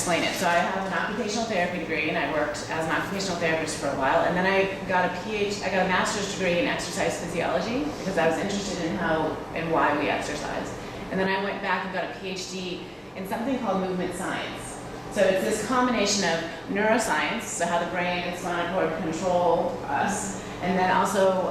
explain it. So I have an occupational therapy degree, and I worked as an occupational therapist for a while, and then I got a master's degree in exercise physiology because I was interested in how and why we exercise. And then I went back and got a PhD in something called movement science. So it's this combination of neuroscience, so how the brain and spinal cord control us, and then also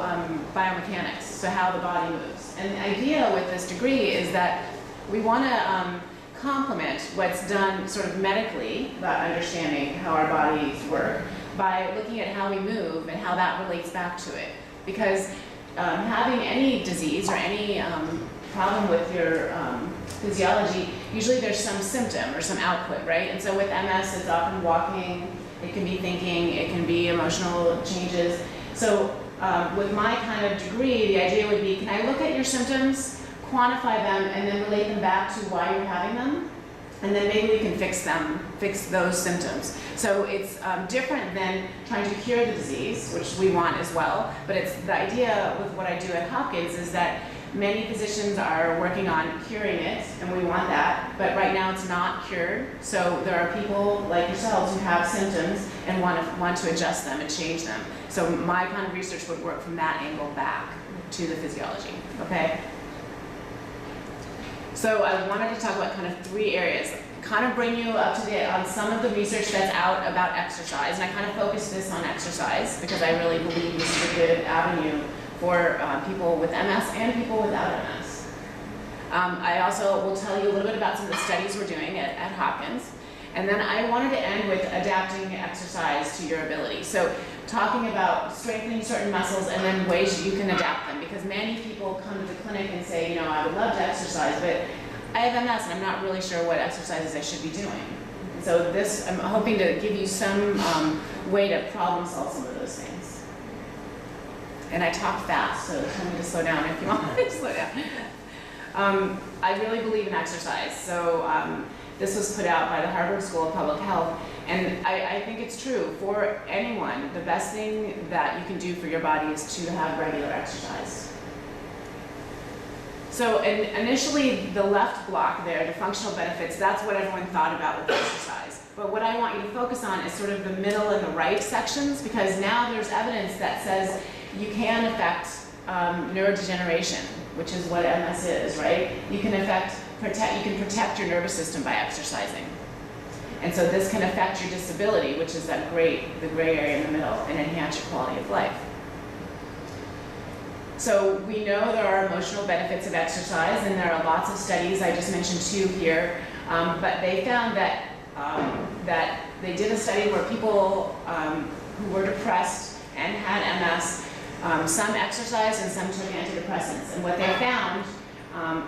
biomechanics, so how the body moves. And the idea with this degree is that we want to complement what's done sort of medically about understanding how our bodies work by looking at how we move and how that relates back to it. Because having any disease or any problem with your physiology, usually there's some symptom or some output, right? And so with MS, it's often walking, it can be thinking, it can be emotional changes. So with my kind of degree, the idea would be, can I look at your symptoms, quantify them, and then relate them back to why you're having them? And then maybe we can fix those symptoms. So it's different than trying to cure the disease, which we want as well, but it's the idea with what I do at Hopkins is that many physicians are working on curing it, and we want that, but right now it's not cured. So there are people like yourselves who have symptoms and want to adjust them and change them. So my kind of research would work from that angle back to the physiology, okay? So I wanted to talk about kind of 3 areas, kind of bring you up to date on some of the research that's out about exercise, and I kind of focus this on exercise because I really believe this is a good avenue for people with MS and people without MS. I also will tell you a little bit about some of the studies we're doing at Hopkins. And then I wanted to end with adapting exercise to your ability. So talking about strengthening certain muscles and then ways you can adapt them. Because many people come to the clinic and say, you know, I would love to exercise, but I have MS and I'm not really sure what exercises I should be doing. So this, I'm hoping to give you some way to problem solve some of those things. And I talk fast, so tell me to slow down if you want me to slow down. I really believe in exercise. So this was put out by the Harvard School of Public Health. And I think it's true. For anyone, the best thing that you can do for your body is to have regular exercise. So initially, the left block there, the functional benefits, that's what everyone thought about with exercise. But what I want you to focus on is sort of the middle and the right sections, because now there's evidence that says you can affect neurodegeneration, which is what MS is, right? You can protect your nervous system by exercising. And so this can affect your disability, which is the gray area in the middle, and enhance your quality of life. So we know there are emotional benefits of exercise, and there are lots of studies. I just mentioned 2 here, but they found that they did a study where people who were depressed and had MS, some exercised and some took antidepressants. And what they found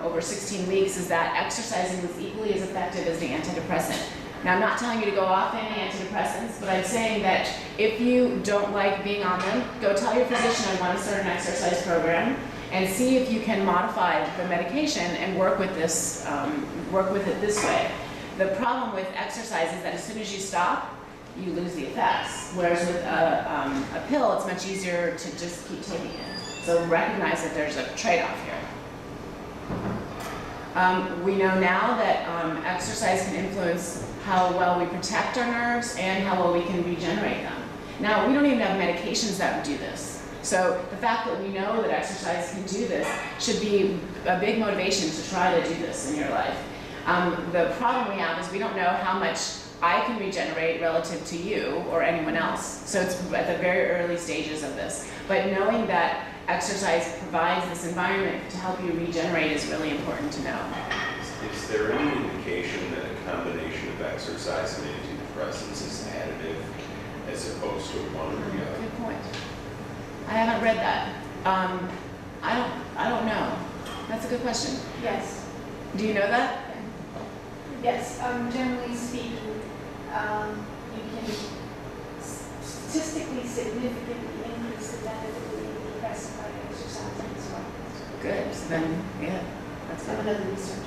over 16 weeks is that exercising was equally as effective as the antidepressant. Now, I'm not telling you to go off any antidepressants, but I'm saying that if you don't like being on them, go tell your physician I want to start an exercise program and see if you can modify the medication and work with it this way. The problem with exercise is that as soon as you stop, you lose the effects. Whereas with a pill, it's much easier to just keep taking it. So recognize that there's a trade-off here. We know now that exercise can influence how well we protect our nerves and how well we can regenerate them. Now, we don't even have medications that would do this. So the fact that we know that exercise can do this should be a big motivation to try to do this in your life. The problem we have is we don't know how much I can regenerate relative to you or anyone else. So it's at the very early stages of this. But knowing that exercise provides this environment to help you regenerate is really important to know. Is there any indication that a combination of exercise and antidepressants is additive as opposed to one or the other? Good point. I haven't read that. I don't know. That's a good question. Yes. Do you know that? Yes. Generally speaking, you can statistically significantly increase the benefit of being depressed by exercising as well. Good. So then, yeah, that's Some good. another research.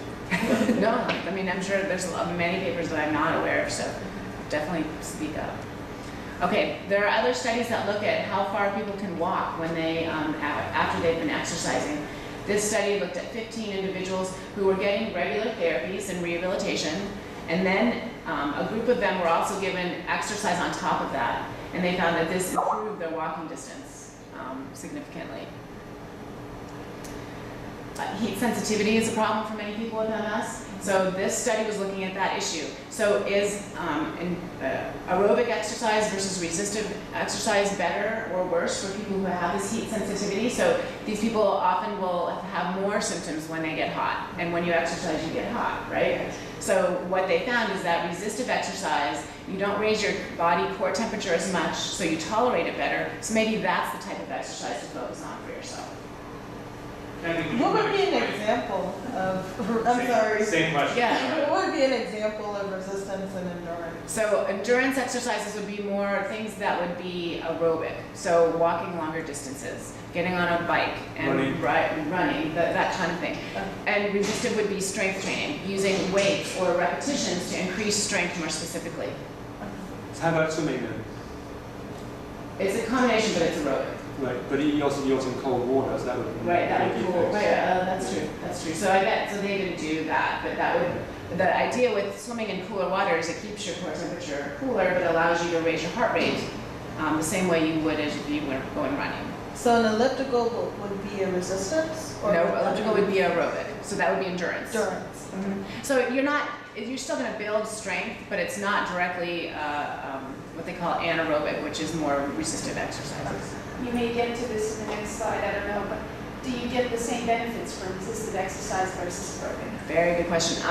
No, I mean, I'm sure there's many papers that I'm not aware of, so definitely speak up. Okay, there are other studies that look at how far people can walk when they, after they've been exercising. This study looked at 15 individuals who were getting regular therapies and rehabilitation, and then A group of them were also given exercise on top of that, and they found that this improved their walking distance significantly. Heat sensitivity is a problem for many people with MS. So this study was looking at that issue. So is aerobic exercise versus resistive exercise better or worse for people who have this heat sensitivity? So these people often will have more symptoms when they get hot. And when you exercise, you get hot, right? So what they found is that resistive exercise, you don't raise your body core temperature as much, so you tolerate it better. So maybe that's the type of exercise to focus on for yourself. What would be an example of, I'm sorry. Same question. Yeah. What would be an example of resistance and endurance? So endurance exercises would be more things that would be aerobic. So walking longer distances, getting on a bike and running, that kind of thing. And resistive would be strength training, using weights or repetitions to increase strength more specifically. So how about swimming then? It's a combination, but it's aerobic. Right, but you also use in cold water, so that would Right, that make would be cool. effects. Right, that's true. That's true. So I bet so they didn't do that, but that would. The idea with swimming in cooler water is it keeps your core temperature cooler, but allows you to raise your heart rate the same way you would as if you were going running. So an elliptical would be a resistance? Or No, would that elliptical would be aerobic, so that would be endurance. endurance? So you're still going to build strength, but it's not directly what they call anaerobic, which is more resistive exercises. You may get to this in the next slide, I don't know, but do you get the same benefits from resistive exercise versus aerobic? Very good question.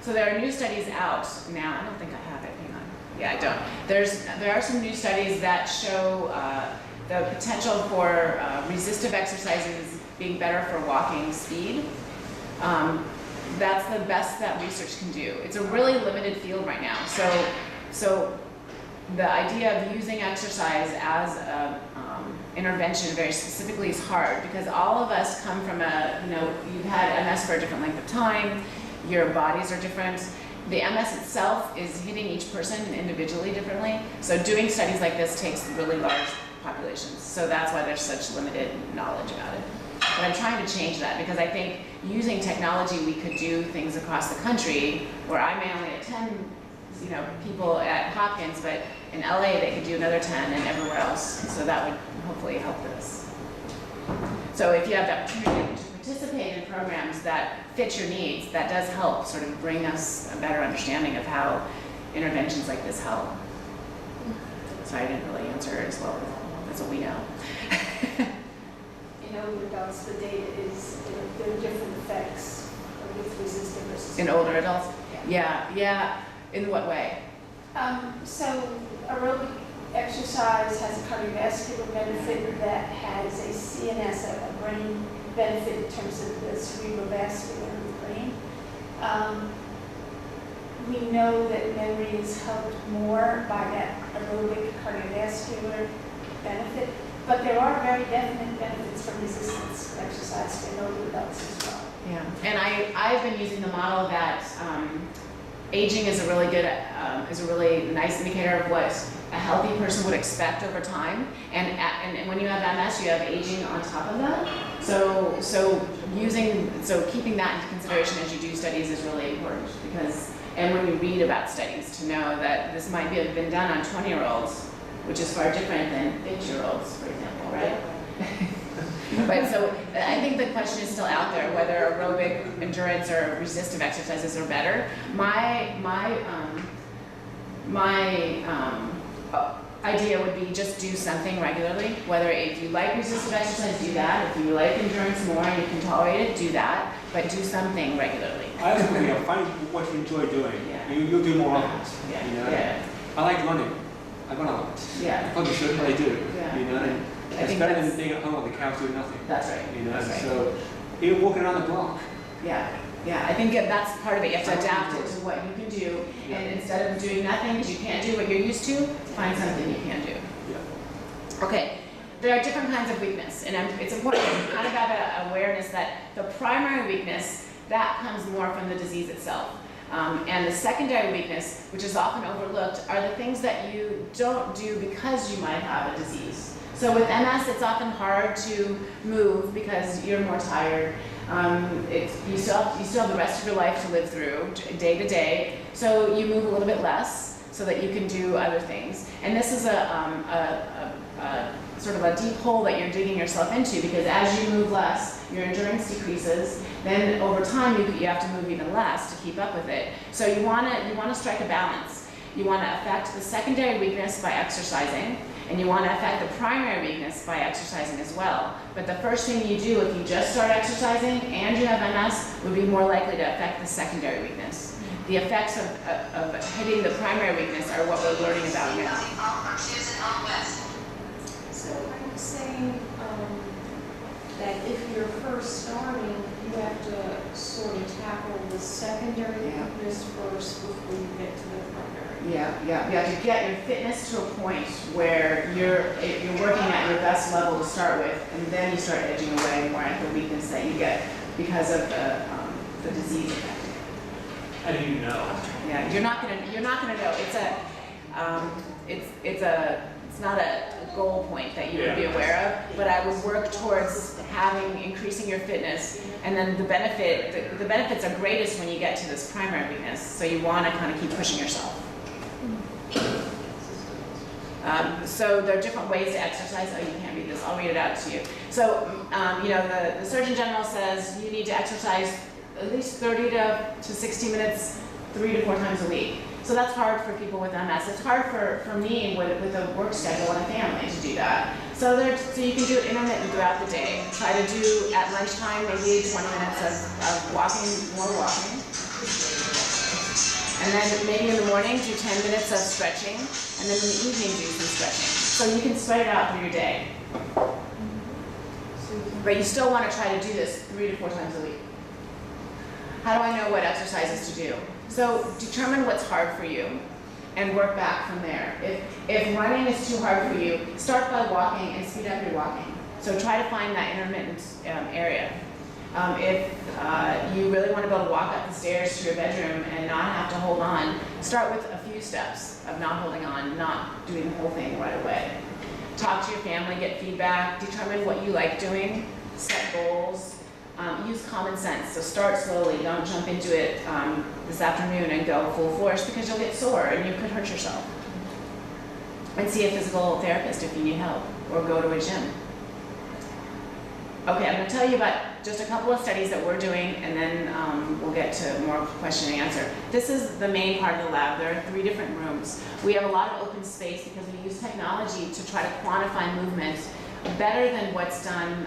So there are new studies out now. I don't think I have it. Hang on. Yeah, I don't. There are some new studies that show the potential for resistive exercises being better for walking speed. That's the best that research can do. It's a really limited field right now. So the idea of using exercise as a intervention very specifically is hard because all of us come from you've had MS for a different length of time, your bodies are different. The MS itself is hitting each person individually differently. So doing studies like this takes really large populations. So that's why there's such limited knowledge about it. But I'm trying to change that because I think using technology, we could do things across the country where I may only attend, people at Hopkins, but in LA they could do another 10 and everywhere else. So that would hopefully help this. So if you have the opportunity to participate in programs that fit your needs, that does help sort of bring us a better understanding of how interventions like this help. So I didn't really answer it as well. That's what we know. In older adults, the data is there are different effects with resistive versus In older adults? Yeah. In what way? So aerobic exercise has a cardiovascular benefit that has a CNS, a brain benefit in terms of the cerebrovascular in the brain. We know that memory is helped more by that aerobic cardiovascular benefit, but there are very definite benefits from resistance exercise in older adults as well. Yeah, and I've been using the model that aging is a really good, is a really nice indicator of what a healthy person would expect over time. And when you have MS, you have aging on top of that. So keeping that into consideration as you do studies is really important because, and when you read about studies, to know that this might have been done on 20-year-olds, which is far different than 50-year-olds, for example, right? But so I think the question is still out there whether aerobic endurance or resistive exercises are better. My idea would be just do something regularly. Whether if you like resistive exercise, do that. If you like endurance more and you can tolerate it, do that. But do something regularly. I also think find what you enjoy doing. Yeah. You do more of it. Yeah. You know? Yeah. I like running. I run a lot. Yeah. I probably should, but I do. Yeah. You know, and I it's think better that's- than being at home on the couch doing nothing. That's right. You know, That's right. so even walking around the block. Yeah, I think that's part of it. You have to adapt it to what you can do, Yeah. and instead of doing nothing because you can't do what you're used to, find something you can do. Yeah. Okay, there are different kinds of weakness, and it's important to kind of have an awareness that the primary weakness, that comes more from the disease itself. And the secondary weakness, which is often overlooked, are the things that you don't do because you might have a disease. So with MS, it's often hard to move because you're more tired. You still have the rest of your life to live through, day to day. So you move a little bit less so that you can do other things. And this is a sort of a deep hole that you're digging yourself into, because as you move less, your endurance decreases. Then over time, you have to move even less to keep up with it. So you want to strike a balance. You want to affect the secondary weakness by exercising, and you want to affect the primary weakness by exercising as well. But the first thing you do if you just start exercising and you have MS would be more likely to affect the secondary weakness. The effects of hitting the primary weakness are what we're learning about now. So I'm saying that if you're first starting, you have to sort of tackle the secondary Yeah. weakness first before you get to the primary. Yeah. You have to get your fitness to a point where you're working at your best level to start with, and then you start edging away more at the weakness that you get because of the disease effect. How do you know? Yeah, you're not gonna know. It's not a goal point that you would be aware of, but I would work towards increasing your fitness, and then the benefits are greatest when you get to this primary weakness. So you want to kind of keep pushing yourself. So there are different ways to exercise. Oh, you can't read this. I'll read it out to you. So the Surgeon General says you need to exercise at least 30 to 60 minutes, 3 to 4 times a week. So that's hard for people with MS. It's hard for me with a work schedule and a family to do that. So you can do it intermittent throughout the day. Try to do at lunchtime maybe 20 minutes of more walking. And then maybe in the morning do 10 minutes of stretching, and then in the evening do some stretching. So you can spread it out through your day. But you still want to try to do this 3 to 4 times a week. How do I know what exercises to do? So determine what's hard for you and work back from there. If running is too hard for you, start by walking and speed up your walking. So try to find that intermittent area. If you really want to be able to walk up the stairs to your bedroom and not have to hold on, start with a few steps of not holding on, not doing the whole thing right away. Talk to your family, get feedback, determine what you like doing, set goals. Use common sense, so start slowly, don't jump into it this afternoon and go full force, because you'll get sore and you could hurt yourself. And see a physical therapist if you need help, or go to a gym. Okay, I'm going to tell you about just a couple of studies that we're doing, and then we'll get to more question and answer. This is the main part of the lab. There are 3 different rooms. We have a lot of open space because we use technology to try to quantify movement better than what's done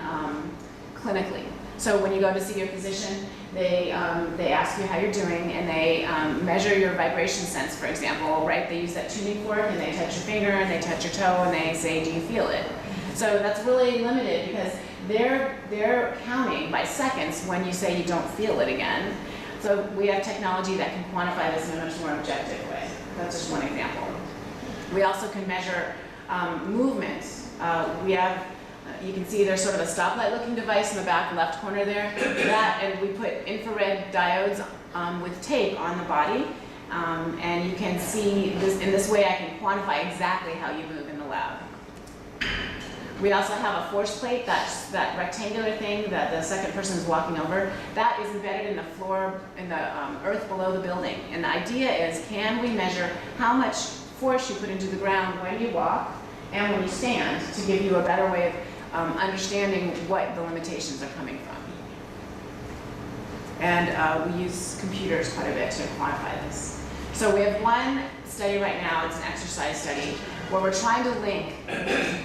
clinically. So when you go to see your physician, they ask you how you're doing, and they measure your vibration sense, for example, right? They use that tuning fork, and they touch your finger, and they touch your toe, and they say, do you feel it? So that's really limited because they're counting by seconds when you say you don't feel it again. So we have technology that can quantify this in a much more objective way. That's just one example. We also can measure movement. You can see there's sort of a stoplight looking device in the back left corner there. And we put infrared diodes with tape on the body. And you can see this, in this way I can quantify exactly how you move in the lab. We also have a force plate, that's that rectangular thing that the second person is walking over. That is embedded in the floor, in the earth below the building. And the idea is, can we measure how much force you put into the ground when you walk and when you stand, to give you a better way of understanding what the limitations are coming from. And we use computers quite a bit to quantify this. So we have one study right now, it's an exercise study, where we're trying to link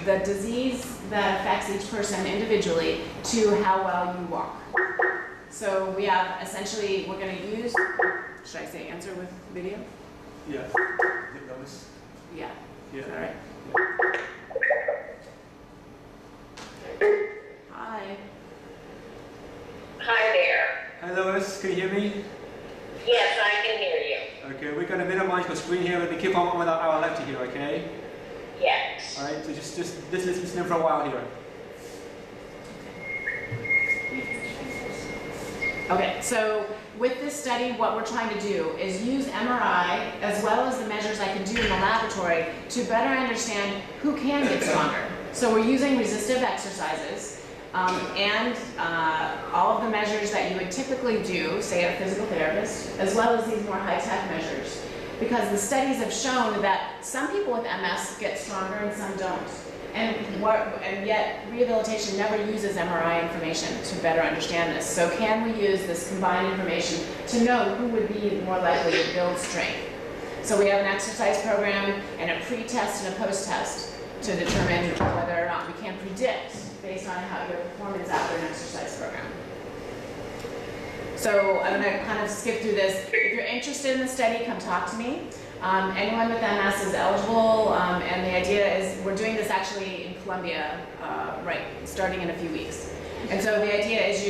the disease that affects each person individually to how well you walk. So we have essentially, we're going to use, should I say answer with video? Yeah. Lois? Yeah. Yeah. Is that right? Hi. Hi there. Hi Lois, can you hear me? Yes, I can hear you. Okay, we're going to minimize your screen here. We're going to keep on with our lecture here, okay? Yes. Alright, so just listen for a while here. Okay, so with this study, what we're trying to do is use MRI as well as the measures I can do in the laboratory to better understand who can get stronger. So we're using resistive exercises and all all of the measures that you would typically do, say at a physical therapist, as well as these more high-tech measures. Because the studies have shown that some people with MS get stronger and some don't. And yet rehabilitation never uses MRI information to better understand this. So can we use this combined information to know who would be more likely to build strength? So we have an exercise program and a pre-test and a post-test to determine whether or not we can predict based on how your performance after an exercise program. So I'm going to kind of skip through this. If you're interested in the study, come talk to me. Anyone with MS is eligible, and the idea is we're doing this actually in Columbia, starting in a few weeks. And so the idea is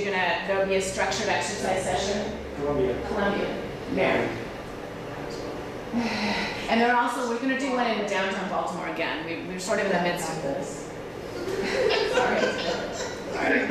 there'll be a structured exercise session. Columbia. There. And we're going to do one in downtown Baltimore again. We're sort of in the midst of this. Sorry.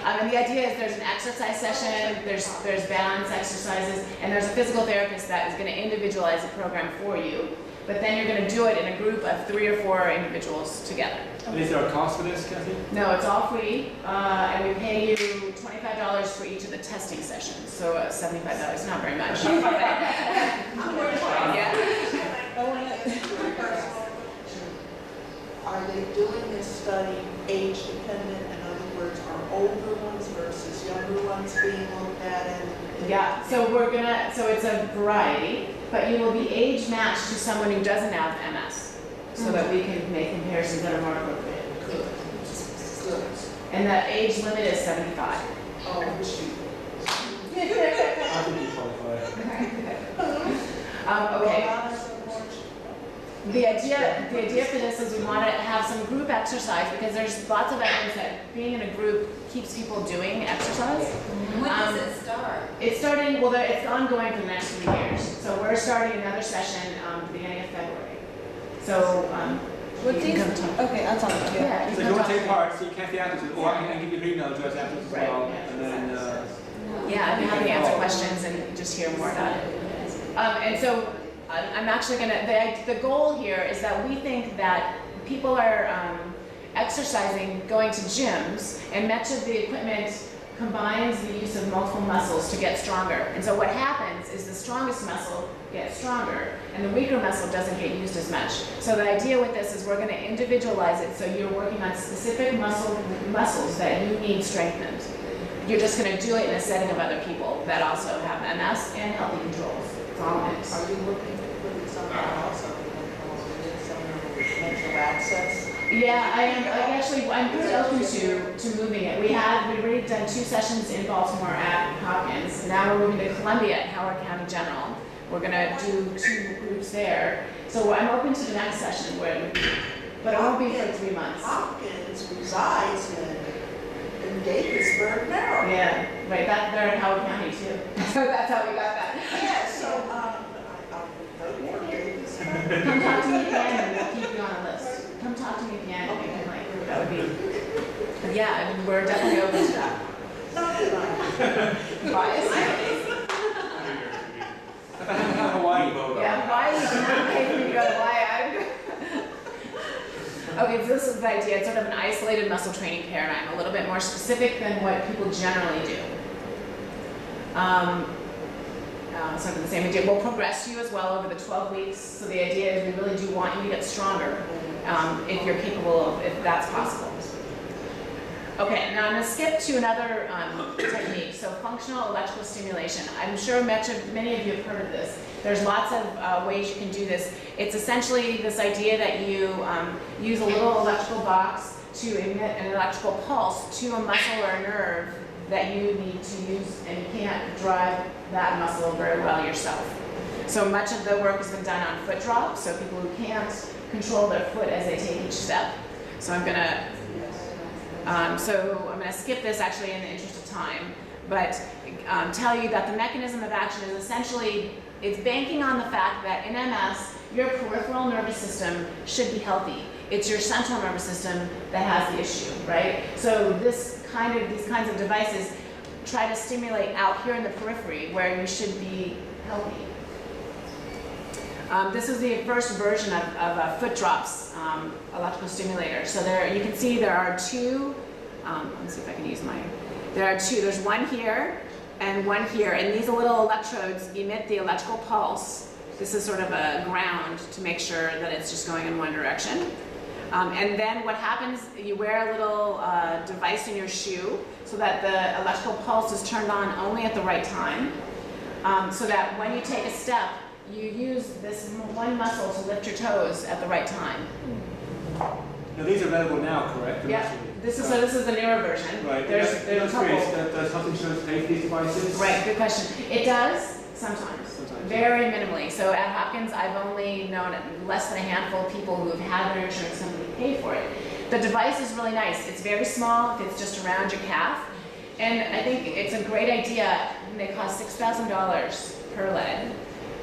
And the idea is there's an exercise session, there's balance exercises, and there's a physical therapist that is going to individualize the program for you. But then you're going to do it in a group of 3 or 4 individuals together. And is there a cost for this, Kathy? No, it's all free, and we pay you $25 for each of the testing sessions. So $75, not very much. Yeah. Are they doing this study age dependent? In other words, are older ones versus younger ones being looked at? Yeah, so it's a variety, but you will be age matched to someone who doesn't have MS, so that we can make comparisons that are more appropriate. Good. And the age limit is 75. Oh, shoot. I think you qualify. Okay. The idea for this is we want to have some group exercise because there's lots of evidence that being in a group keeps people doing exercise. When does it start? It's ongoing for the next 3 years. So we're starting another session at the beginning of February. So you can come talk. Okay, I'll talk to you. Yeah, So if you want to take part, see Kathy afterwards, or I can give you her email address afterwards as Right, well. yeah. And then, Yeah, I'd be happy to answer questions and just hear more about it. And so I'm actually the goal here is that we think that people are exercising, going to gyms, and much of the equipment combines the use of multiple muscles to get stronger. And so what happens is the strongest muscle gets stronger, and the weaker muscle doesn't get used as much. So the idea with this is we're going to individualize it so you're working on specific muscles that you need strengthened. You're just going to do it in a setting of other people that also have MS and healthy controls. It's all mixed. Are you looking to put it somewhere else? Are you looking somewhere with mental access? Yeah, I'm pretty open to moving it. We've already done 2 sessions in Baltimore at Hopkins. Now we're moving to Columbia at Howard County General. We're gonna do 2 groups there. So I'm open to the next session where it would be, but it won't be for 3 months. Hopkins resides in Davisburg, Maryland. Yeah, right, they're in Howard County too. So that's how we got that. Yeah, so I'll vote for Davisburg. Come talk to me again and we'll keep you on a list. Come talk to me again and we can that would be, yeah, I mean, we're definitely open to that. Not that I'm Bias. Hawaii. Yeah, Hawaii is not pay for me to go to Hawaii. Okay, so this is the idea. It's sort of an isolated muscle training paradigm, a little bit more specific than what people generally do. Sort of the same idea. We'll progress you as well over the 12 weeks. So the idea is we really do want you to get stronger if you're capable of, if that's possible. Okay, now I'm going to skip to another technique. So functional electrical stimulation. I'm sure many of you have heard of this. There's lots of ways you can do this. It's essentially this idea that you use a little electrical box to emit an electrical pulse to a muscle or a nerve that you need to use, and you can't drive that muscle very well yourself. So much of the work has been done on foot drops, so people who can't control their foot as they take each step. So I'm gonna skip this actually in the interest of time, but tell you that the mechanism of action is essentially, it's banking on the fact that in MS, your peripheral nervous system should be healthy. It's your central nervous system that has the issue, right? So these kinds of devices try to stimulate out here in the periphery where you should be healthy. This is the first version of a foot drops electrical stimulator. So there, you can see there are 2, let me see if I can use my There are two, there's one here and one here, and these little electrodes emit the electrical pulse. This is sort of a ground to make sure that it's just going in one direction. And then what happens, you wear a little device in your shoe so that the electrical pulse is turned on only at the right time. So that when you take a step, you use this one muscle to lift your toes at the right time. Now these are available now, correct? Yeah, this is the newer version. Right. There's a couple. Does health insurance pay for these devices? Right, good question. It does sometimes, very minimally. So at Hopkins, I've only known less than a handful of people who have had their insurance company pay for it. The device is really nice. It's very small, it fits just around your calf. And I think it's a great idea. They cost $6,000 per leg.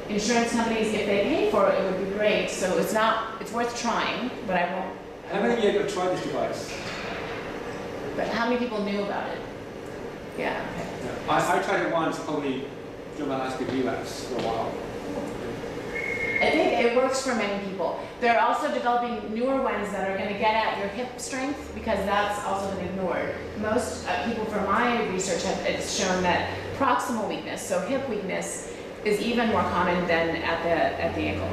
Insurance companies, if they pay for it, it would be great. So it's worth trying, but I won't. How many of you have tried this device? But how many people knew about it? Yeah, okay. Yeah. I tried it once, probably during my last big relapse for a while. I think it works for many people. They're also developing newer ones that are going to get at your hip strength because that's also been ignored. Most people from my research have it's shown that proximal weakness, so hip weakness, is even more common than at the ankle.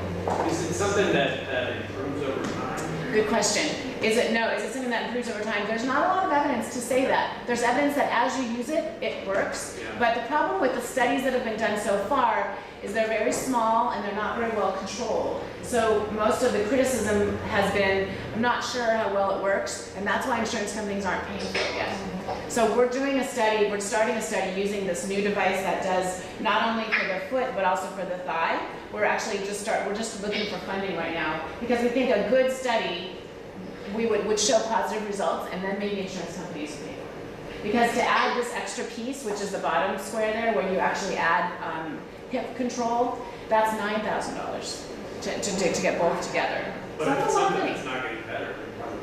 Is it something that improves over time? Good question. Is it something that improves over time? There's not a lot of evidence to say that. There's evidence that as you use it, it works. Yeah. But the problem with the studies that have been done so far is they're very small and they're not very well controlled. So most of the criticism has been, I'm not sure how well it works, and that's why insurance companies aren't paying for it yet. So we're starting a study using this new device that does not only for the foot, but also for the thigh. We're just looking for funding right now, because we think a good study would show positive results, and then maybe insurance companies would pay for it. Because to add this extra piece, which is the bottom square there, where you actually add hip control, that's $9,000 to get both together. But So if that's it's a lot of something money. that's not getting better, then probably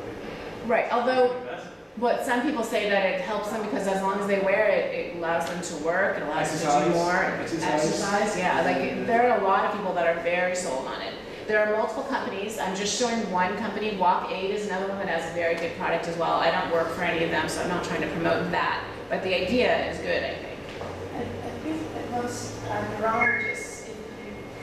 Right, although invest. what some people say that it helps them because as long as they wear it, it allows them to work, it allows them to do more exercise. Yeah, like there are a lot of people that are very sold on it. There are multiple companies. I'm just showing one company. Walk Aid is another one that has a very good product as well. I don't work for any of them, so I'm not trying to promote that. But the idea is good, I think. I think that most neurologists,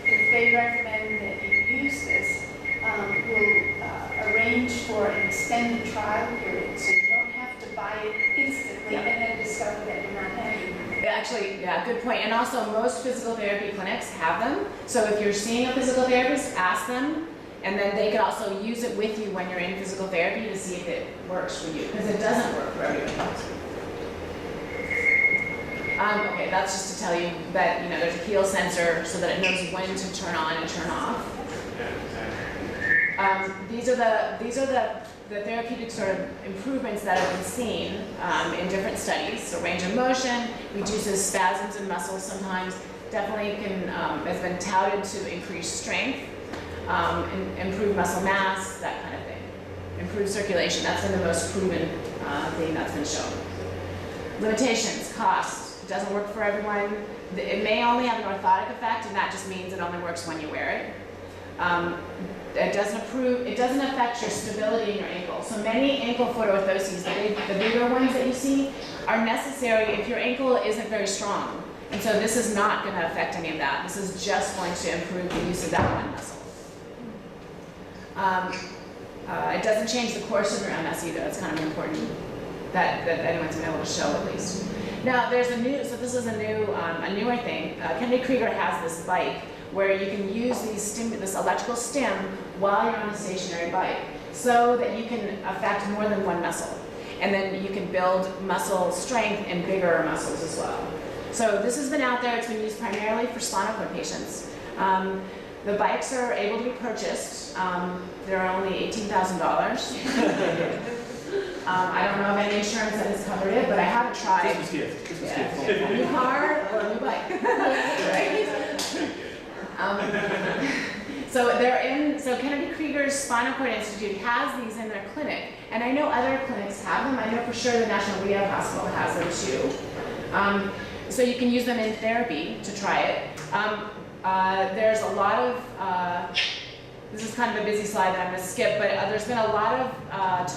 if they recommend that you use this, will arrange for an extended trial period, so you don't have to buy it instantly and then discover that you're not having it. Actually, yeah, good point. And also, most physical therapy clinics have them. So if you're seeing a physical therapist, ask them, and then they can also use it with you when you're in physical therapy to see if it works for you, because it doesn't work for everyone. Okay, that's just to tell you that there's a heel sensor so that it knows when to turn on and turn off. Yeah, exactly. These are the therapeutic sort of improvements that have been seen in different studies. So range of motion, reduces spasms in muscles sometimes, definitely has been touted to increase strength, improve muscle mass, that kind of thing. Improve circulation, that's been the most proven thing that's been shown. Limitations, cost, it doesn't work for everyone. It may only have an orthotic effect, and that just means it only works when you wear it. It doesn't affect your stability in your ankle. So many ankle foot orthoses, the bigger ones that you see, are necessary if your ankle isn't very strong. And so this is not going to affect any of that. This is just going to improve the use of that one muscle. It doesn't change the course of your MS either. That's kind of important that anyone's been able to show at least. Now this is a newer thing. Kennedy Krieger has this bike where you can use this electrical stim while you're on a stationary bike so that you can affect more than one muscle. And then you can build muscle strength in bigger muscles as well. So this has been out there. It's been used primarily for spinal cord patients. The bikes are able to be purchased. They're only $18,000. I don't know of any insurance that has covered it, but I haven't tried. Christmas gift. Yeah. A new car or a new bike. Right? So Kennedy Krieger's Spinal Cord Institute has these in their clinic, and I know other clinics have them. I know for sure the National Rehab Hospital has them too. So you can use them in therapy to try it. There's a lot of, this is kind of a busy slide that I'm going to skip, but there's been a lot of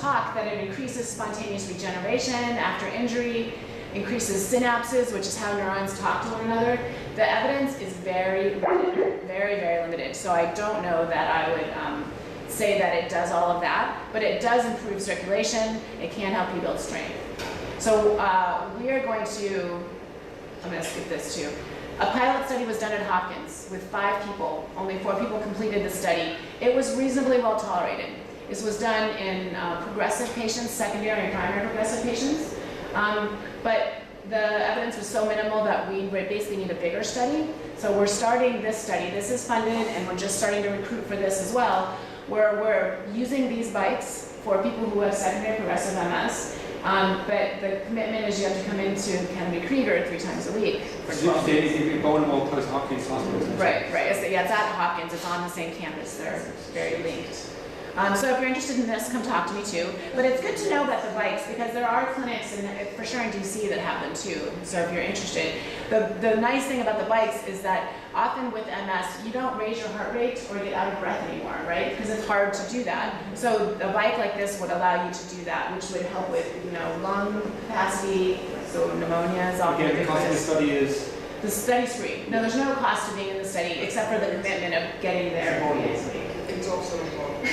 talk that it increases spontaneous regeneration after injury. increases synapses, which is how neurons talk to one another. The evidence is very limited, very, very limited. So I don't know that I would say that it does all of that, but it does improve circulation. It can help you build strength. So we are going to, I'm going to skip this too. A pilot study was done at Hopkins with 5 people. Only 4 people completed the study. It was reasonably well tolerated. This was done in progressive patients, secondary and primary progressive patients. But the evidence was so minimal that we basically need a bigger study. So we're starting this study. This is funded, and we're just starting to recruit for this as well, where we're using these bikes for people who have secondary progressive MS. But the commitment is you have to come into Kennedy Krieger 3 times a week. But you say in Baltimore Post Hopkins Hospital. Right. Yeah, it's at Hopkins. It's on the same campus. They're very linked. So if you're interested in this, come talk to me too. But it's good to know about the bikes because there are clinics, and for sure in DC, that have them too. So if you're interested, the nice thing about the bikes is that often with MS, you don't raise your heart rate or get out of breath anymore, right? Because it's hard to do that. So a bike like this would allow you to do that, which would help with, lung capacity. So pneumonia is often Again, the cost of the study is. The study's free. No, there's no cost to being in the study except for the commitment of getting there 4 days a week. It's also involved.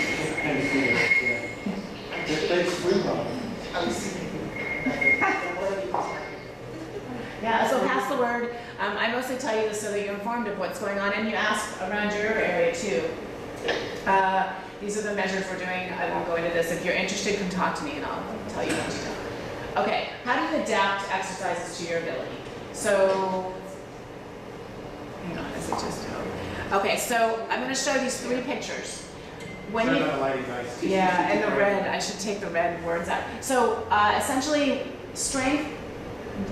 Yeah, so pass the word. I mostly tell you this so that you're informed of what's going on, and you ask around your area too. These are the measures we're doing. I won't go into this. If you're interested, come talk to me and I'll tell you what to do. Okay, how do you adapt exercises to your ability? So, hang on, is it just, okay, so I'm going to show these 3 pictures. When you, yeah, and the red, I should take the red words out. So essentially, strength,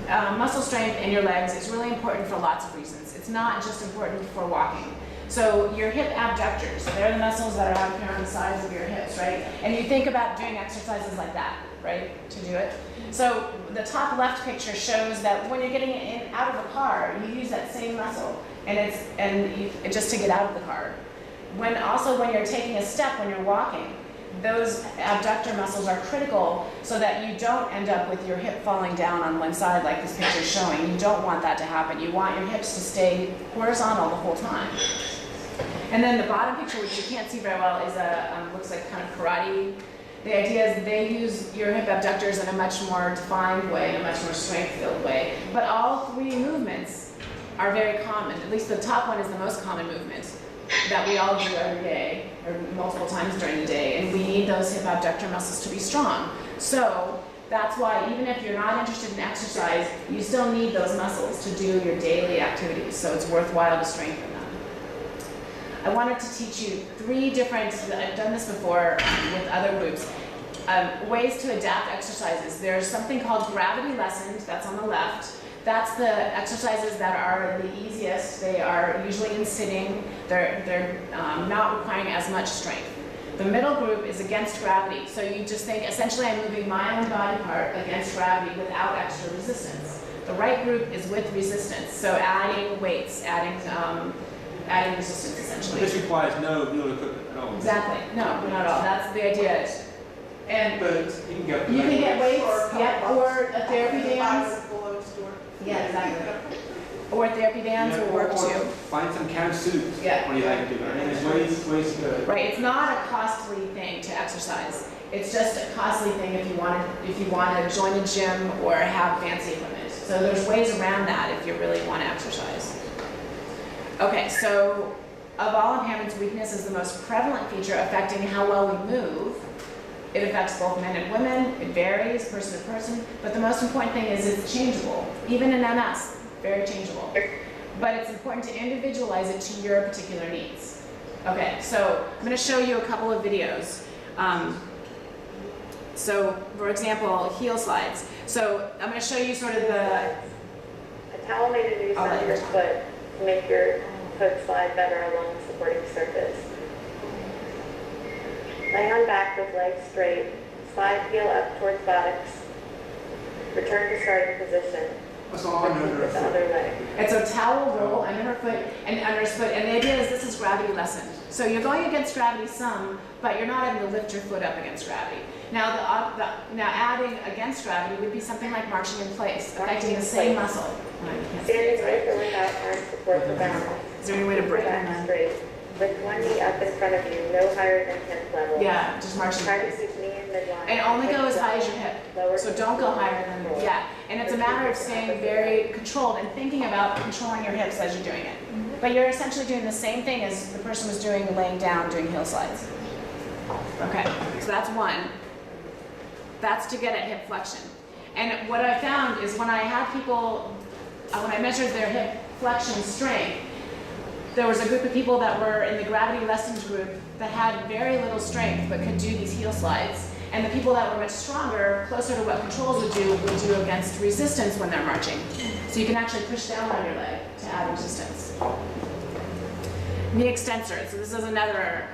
muscle strength in your legs is really important for lots of reasons. It's not just important for walking. So your hip abductors, they're the muscles that are out here on the sides of your hips, right? And you think about doing exercises like that, right, to do it. So the top left picture shows that when you're getting in out of a car, you use that same muscle, and just to get out of the car. When you're taking a step when you're walking, those abductor muscles are critical so that you don't end up with your hip falling down on one side like this picture is showing. You don't want that to happen. You want your hips to stay horizontal the whole time. And then the bottom picture, which you can't see very well, is looks like kind of karate. The idea is they use your hip abductors in a much more defined way, in a much more strength-filled way. But all 3 movements are very common. At least the top one is the most common movement that we all do every day, or multiple times during the day, and we need those hip abductor muscles to be strong. So that's why even if you're not interested in exercise, you still need those muscles to do your daily activities, so it's worthwhile to strengthen them. I wanted to teach you 3 different, I've done this before with other groups, ways to adapt exercises. There's something called gravity lessened, that's on the left. That's the exercises that are the easiest. They are usually in sitting. They're not requiring as much strength. The middle group is against gravity. So you just think, essentially I'm moving my own body part against gravity without extra resistance. The right group is with resistance. So adding weights, adding resistance essentially. This requires no real equipment at all. Exactly. No, not at all. That's the idea. And But you can get weights, yep, or a therapy dance. Yeah, exactly. Or therapy dance will work too. Find some kind of suit. Yeah. What do you like to do? I mean, there's ways to do it. Right, it's not a costly thing to exercise. It's just a costly thing if you want to join a gym or have fancy equipment. So there's ways around that if you really want to exercise. Okay, so of all impairments, weakness is the most prevalent feature affecting how well we move. It affects both men and women. It varies person to person. But the most important thing is it's changeable. Even in MS, very changeable. But it's important to individualize it to your particular needs. Okay, so I'm going to show you a couple of videos. So, for example, heel slides. So I'm going to show you sort of the... A towel made to use on your foot to make your foot slide better along the supporting surface. Lay on back with legs straight, slide heel up towards buttocks, return to starting position. What's on under with the other leg. It's a towel roll under her foot and under his foot, and the idea is this is gravity lessened. So you're going against gravity some, but you're not having to lift your foot up against gravity. Now, now adding against gravity would be something like marching in place, affecting the same muscle. Oh, you can't see Standing it, sorry. with or without arm support for balance. Is there any way to break Back that? straight. Lift one knee up in front of you, no higher than hip level. Yeah, just marching in Try to place. keep knee in midline. And only go as high as your hip. Lower So don't go higher than, control. yeah. And it's a matter of staying very controlled and thinking about controlling your hips as you're doing it. But you're essentially doing the same thing as the person was doing laying down, doing heel slides. Okay, so that's one. That's to get at hip flexion. And what I found is when I had people, when I measured their hip flexion strength, there was a group of people that were in the gravity lessons group that had very little strength but could do these heel slides. And the people that were much stronger, closer to what controls would do against resistance when they're marching. So you can actually push down on your leg to add resistance. Knee extensor. So this is another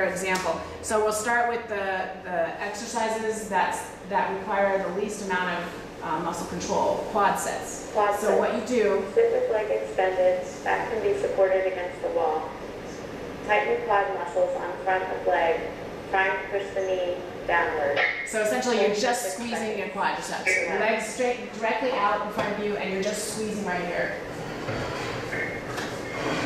example. So we'll start with the exercises that require the least amount of muscle control, quad sets. Quad So what sets. you do, Sit with leg extended, back can be supported against the wall. Tighten quad muscles on front of leg, trying to push the knee downward. so essentially you're just squeezing your quadriceps. Your legs straight directly out in front of you and you're just squeezing right here.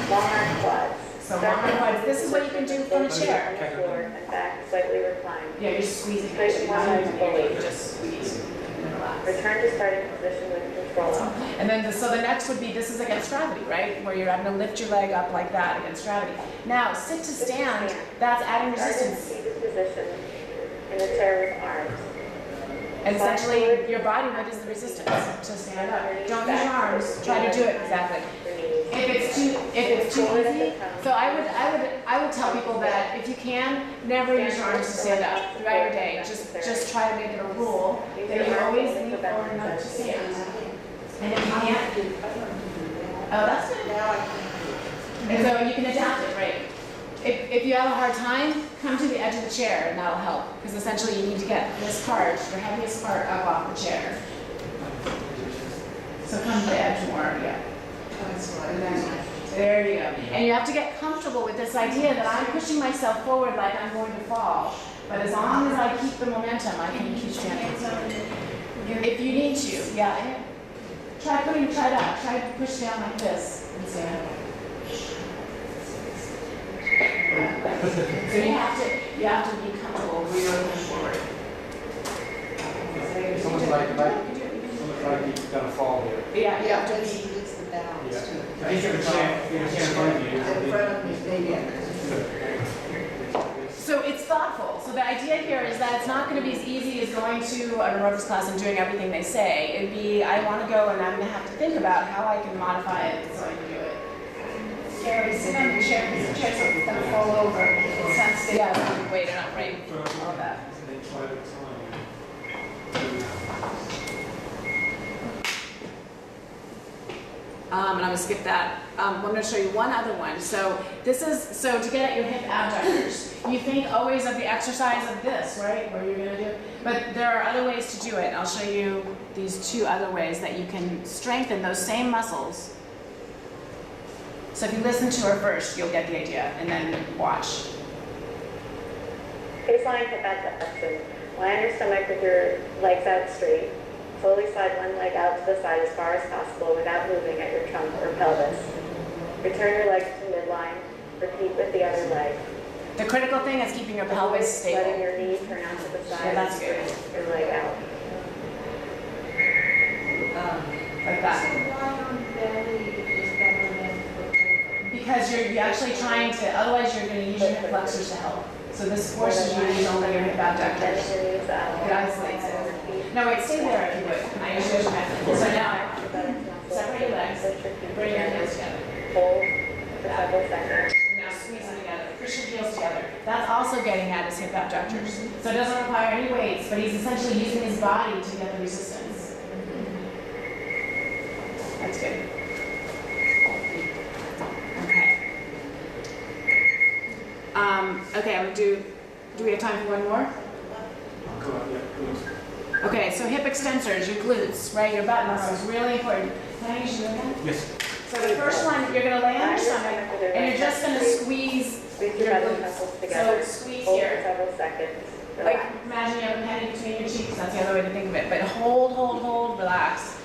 Long arm quads. So long arm quads, this is what you can do from a chair. On the floor and back slightly reclined. Yeah, you're squeezing actually, not moving your weight, you just squeeze and relax. Return to starting position with control. And then, so the next would be, this is against gravity, right? Where you're having to lift your leg up like that against gravity. Now, sit to stand, that's adding Start in resistance. seated position in the chair with arms. And essentially, your body weight is the resistance to stand up. Don't use your arms, try to do it exactly. Your knees. If it's too easy, so I would tell people that if you can, never use your arms to stand up throughout your day. Just try to make it a rule that you always lean forward enough to stand. And if you can't, oh, that's good. Now I can. And so you can adapt it, right? If you have a hard time, come to the edge of the chair and that'll help. Because essentially you need to get this part, your heaviest part, up off the chair. So come to the edge more, yeah. And then, there you go. And you have to get comfortable with this idea that I'm pushing myself forward like I'm going to fall. But as long as I keep the momentum, I can keep standing. If you need to, yeah. Try that. Try to push down like this and stand. So you have to be comfortable really going forward. It's almost like you're gonna fall here. Yeah, you have to It's be. it's the balance Yeah. too. If you stand in front of you. In front of me, maybe. So it's thoughtful. So the idea here is that it's not going to be as easy as going to an aerobics class and doing everything they say. It'd be, I want to go and I'm going to have to think about how I can modify it so I can do it. Gary, sit on the chair, because the chair's gonna fall over. It's not stable. Yeah, weight it up, right? All that. And I'm going to skip that. I'm going to show you one other one. So this is, so to get at your hip abductors, you think always of the exercise of this, right? Where you're going to do, but there are other ways to do it. I'll show you these two other ways that you can strengthen those same muscles. So if you listen to her first, you'll get the idea, and then watch. Baseline hip abduction. Lie on your stomach with your legs out straight. Slowly slide one leg out to the side as far as possible without moving at your trunk or pelvis. Return your legs to midline. Repeat with the other leg. The critical thing is keeping your pelvis Letting stable. your knee turn out to the side. Yeah, that's good. and straighten your leg out. Like that. So why on belly is better than Because you're actually trying to, otherwise you're going to use your hip flexors to help. So this forces you to use only your hip abductors. Bending your knees out. It isolates it. No, wait, stay there if you would. Can I use your method? So now, separate your legs, bring your heels together. Hold for several seconds. Now squeeze them together, push your heels together. That's also getting at his hip abductors. So it doesn't require any weights, but he's essentially using his body to get the resistance. That's good. Okay. Okay, I'm gonna do we have time for one more? Okay, so hip extensors, your glutes, right? Your butt muscles, really important. Can I use you again? Yes. So the first one, you're gonna lay on your stomach, and you're just gonna squeeze Squeeze your your belly glutes. muscles So together. squeeze Hold for here. several seconds. Like, Relax. imagine you have a penny between your cheeks, that's the other way to think of it, but hold, relax.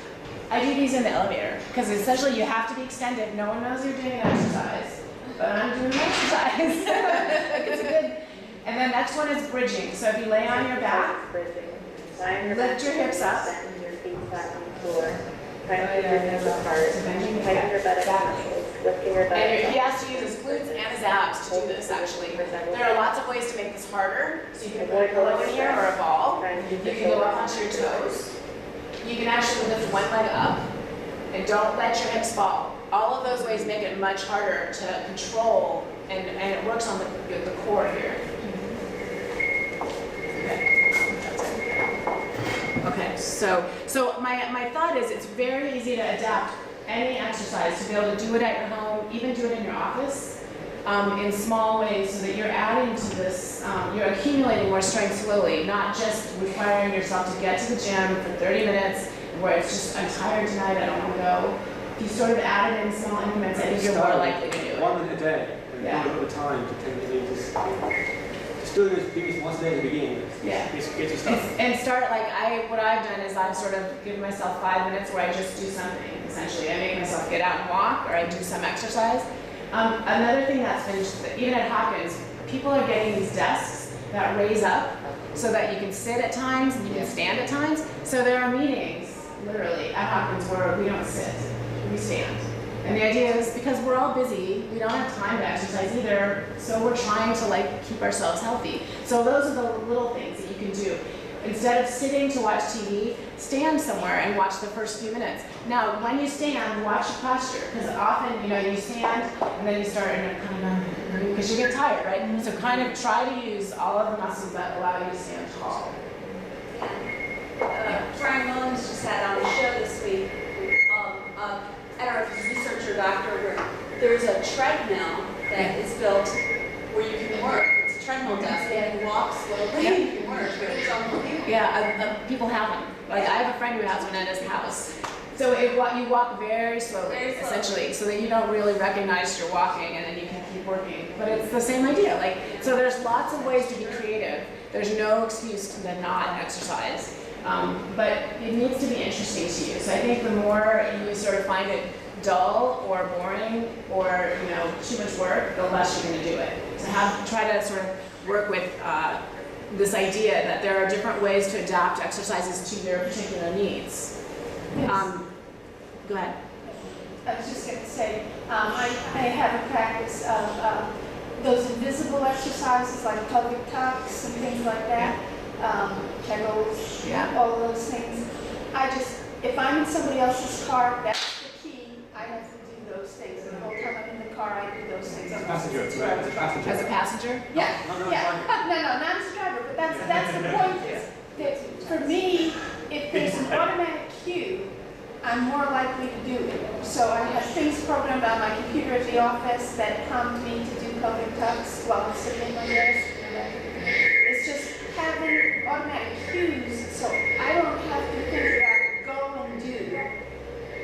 I do these in the elevator, because essentially you have to be extended, no one knows you're doing an exercise, but I'm doing an exercise. Like, it's a good, and then next one is bridging, so if you lay on your back, Bridging. Lie on your Lift back, your hips up. Bend your feet flat on the floor. Try Oh, to keep yeah, your hips yeah, apart. so bending your Tighten your back. buttocks Exactly. muscles. Lifting your and buttocks. he has to use his glutes and his abs to do this, actually. There are lots of ways to make this harder, so you can put a pillow in here or a ball. Try and You keep the can go up shoulders onto your toes. You can actually lift one leg up, and don't let your hips fall. All of those ways make it much harder to control, and it works on the core here. Okay, so my thought is it's very easy to adapt any exercise to be able to do it at your home, even do it in your office, in small ways so that you're adding to this, you're accumulating more strength slowly, not just requiring yourself to get to the gym for 30 minutes where it's just, I'm tired tonight, I don't want to go. If you sort of add it in small increments, I think you're more likely to do it. 1 minute a day, and Yeah. do it over time to 10 minutes. Just do it once a day at the beginning. Yeah. Get you started. And start, like, what I've done is I've sort of given myself 5 minutes where I just do something, essentially. I make myself get out and walk, or I do some exercise. Another thing that's been, even at Hopkins, people are getting these desks that raise up so that you can sit at times and you can stand at times. So there are meetings, literally, at Hopkins where we don't sit, we stand. And the idea is because we're all busy, we don't have time to exercise either, so we're trying to like keep ourselves healthy. So those are the little things that you can do. Instead of sitting to watch TV, stand somewhere and watch the first few minutes. Now, when you stand, watch your posture, because often, you stand and then you start and you're kind of, because you get tired, right? So kind of try to use all of the muscles that allow you to stand tall. Brian Williams just had on the show this week. I don't know if he's a researcher or doctor, where there's a treadmill that is built where you can work. It's a treadmill desk, and you walk slowly, you can work, but it's unbelievable. Yeah, people have them. Like I have a friend who has one at his house. So you walk very slowly, Very slowly. essentially, so that you don't really recognize you're walking, and then you can keep working. But it's the same idea. Like, so there's lots of ways to be creative. There's no excuse to not exercise. But it needs to be interesting to you. So I think the more you sort of find it dull or boring or too much work, the less you're going to do it. So try to sort of work with this idea that there are different ways to adapt exercises to your particular needs. Yes. Go ahead. I was just going to say, I have a practice of those invisible exercises like pelvic tucks and things like that, kegels, Yeah. all of those things. If I'm in somebody else's car, that's the key. I have to do those things. The whole time I'm in the car, I do those things. As a passenger, right? As a passenger. As a passenger? Yeah, No, no, yeah. fine. No, not as a driver, but that's the point. That for me, if there's an automatic cue, I'm more likely to do it. So I have things programmed on my computer at the office that prompt me to do pelvic tucks while I'm sitting at my desk. It's just having automatic cues, so I don't have to think about go and do.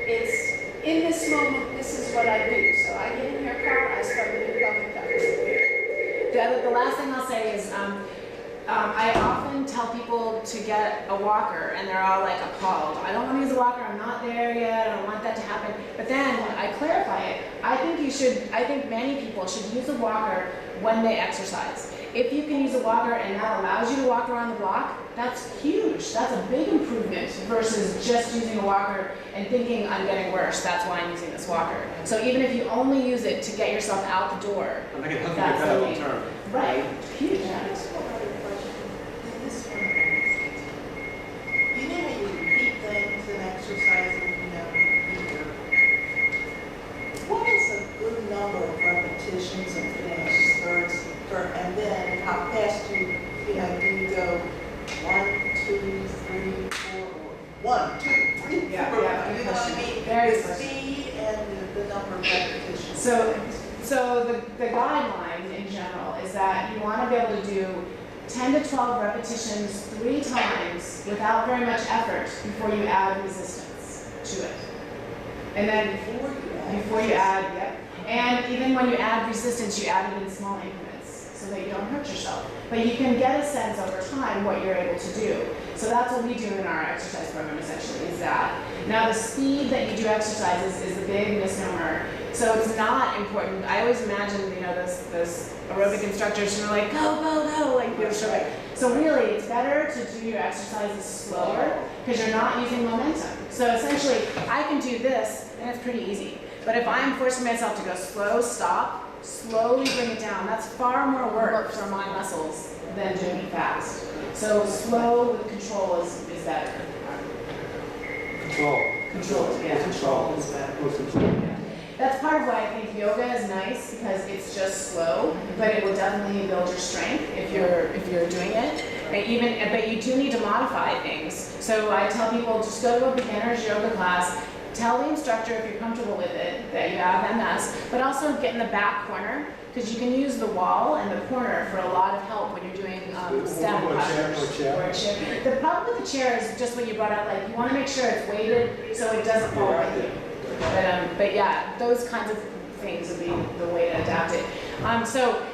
It's in this moment, this is what I do. So I get in your car, I start to do pelvic tucks. The last thing I'll say is I often tell people to get a walker, and they're all like appalled. I don't want to use a walker. I'm not there yet. I don't want that to happen. But then I clarify it. I think many people should use a walker when they exercise. If you can use a walker and that allows you to walk around the block, that's huge. That's a big improvement versus just using a walker and thinking I'm getting worse. That's why I'm using this walker. So even if you only use it to get yourself out the door, And they can help you that's get better the long thing. term. Right? Huge. This one, you know how you repeat things in exercising, what is a good number of repetitions and finishes and then how fast do you go 1, 2, 3, 4, or 1, 2, 3, 4? Yeah, You know what I mean? Very The good. speed and the number of repetitions. So the guideline in general is that you want to be able to do 10 to 12 repetitions 3 times without very much effort before you add resistance to it. And then before you add, yep. And even when you add resistance, you add it in small increments so that you don't hurt yourself. But you can get a sense over time what you're able to do. So that's what we do in our exercise program essentially, is that. Now the speed that you do exercises is a big misnomer. So it's not important. I always imagine, those aerobic instructors who are like, go, go, go, like you're sure. So really, it's better to do your exercises slower because you're not using momentum. So essentially, I can do this, and it's pretty easy. But if I'm forcing myself to go slow, stop, slowly bring it down, that's far more work for my muscles than doing it fast. So slow with control is better. Control. Control is better. Yeah. That's part of why I think yoga is nice because it's just slow, but it will definitely build your strength if you're doing it. But you do need to modify things. So I tell people just go to a beginner's yoga class. Tell the instructor if you're comfortable with it that you have MS, but also get in the back corner because you can use the wall and the corner for a lot of help when you're doing static postures. Or a chair. The problem with the chair is just what you brought up. Like you want to make sure it's weighted so it doesn't fall with you. But yeah, those kinds of things would be the way to adapt it. So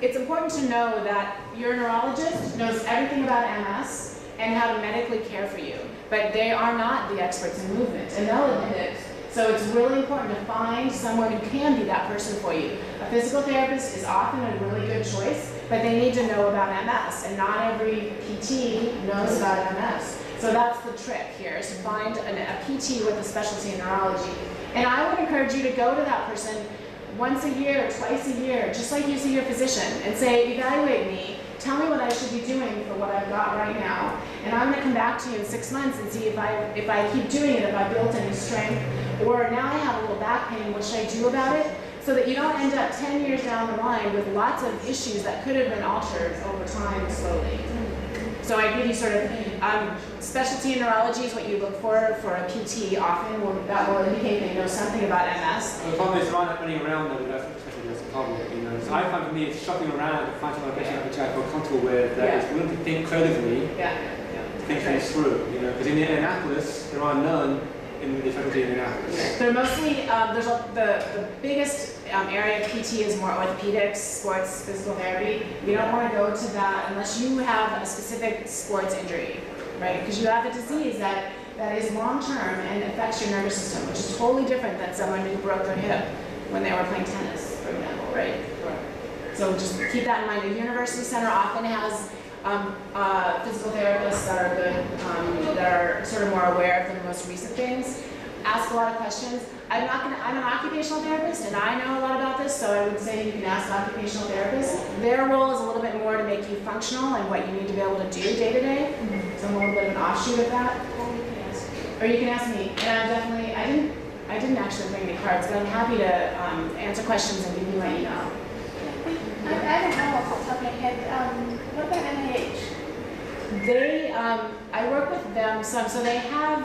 it's important to know that your neurologist knows everything about MS and how to medically care for you, but they are not the experts in movement, and they'll admit it. So it's really important to find someone who can be that person for you. A physical therapist is often a really good choice, but they need to know about MS, and not every PT knows about MS. So that's the trick here, is to find a PT with a specialty in neurology. And I would encourage you to go to that person once a year, twice a year, just like you see your physician, and say, evaluate me, tell me what I should be doing for what I've got right now, and I'm gonna come back to you in 6 months and see if I keep doing it, if I built any strength, or now I have a little back pain, what should I do about it? So that you don't end up 10 years down the line with lots of issues that could have been altered over time slowly. So I give you sort of, specialty in neurology is what you look for a PT often, that will indicate they know something about MS. The problem is running around though, that's the problem. So I find for me it's shopping around to find someone which I feel comfortable with that is willing to think creatively, to think things through. Because in Indianapolis, there are none in the faculty in Indianapolis. They're mostly, the biggest area of PT is more orthopedics, sports, physical therapy. You don't want to go to that unless you have a specific sports injury, right? Because you have a disease that is long-term and affects your nervous system, which is totally different than someone who broke their hip when they were playing tennis, for example, right? So just keep that in mind. The University Center often has physical therapists that are good, that are sort of more aware of the most recent things. Ask a lot of questions. I'm an occupational therapist, and I know a lot about this, so I would say you can ask an occupational therapist. Their role is a little bit more to make you functional and what you need to be able to do day to day. So I'm a little bit of an offshoot of that. Or you can ask me, and I didn't actually bring any cards, but I'm happy to answer questions and give you what you know. I don't know off the top of my head, what about NIH? I work with them some, so they have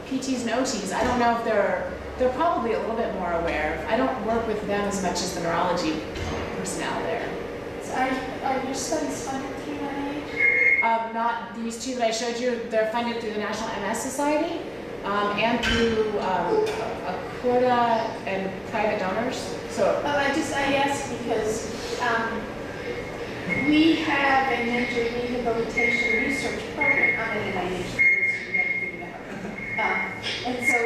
PTs and OTs. I don't know if they're probably a little bit more aware. I don't work with them as much as the neurology personnel there. So are your studies funded through NIH? Not these two that I showed you. They're funded through the National MS Society and through Aquila and private donors. So. I ask because we have a major rehabilitation research program on NIH. And so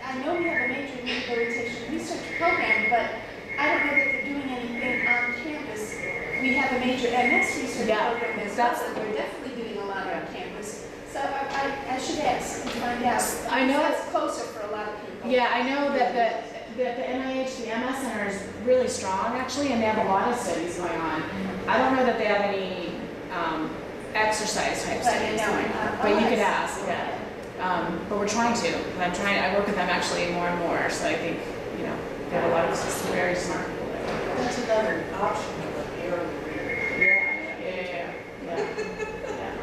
I know we have a major rehabilitation research program, but I don't know that they're doing anything on campus. We have a major MS research program as well, so we're definitely doing a lot on campus. So I should ask and find out. I know that's closer for a lot of people. Yeah, I know that the NIH, the MS Center is really strong actually, and they have a lot of studies going on. I don't know that they have any exercise type studies going on, but you could ask, yeah. But we're trying to. I work with them actually more and more, so I think, they have a lot of very smart people there. That's another option of an area. Yeah.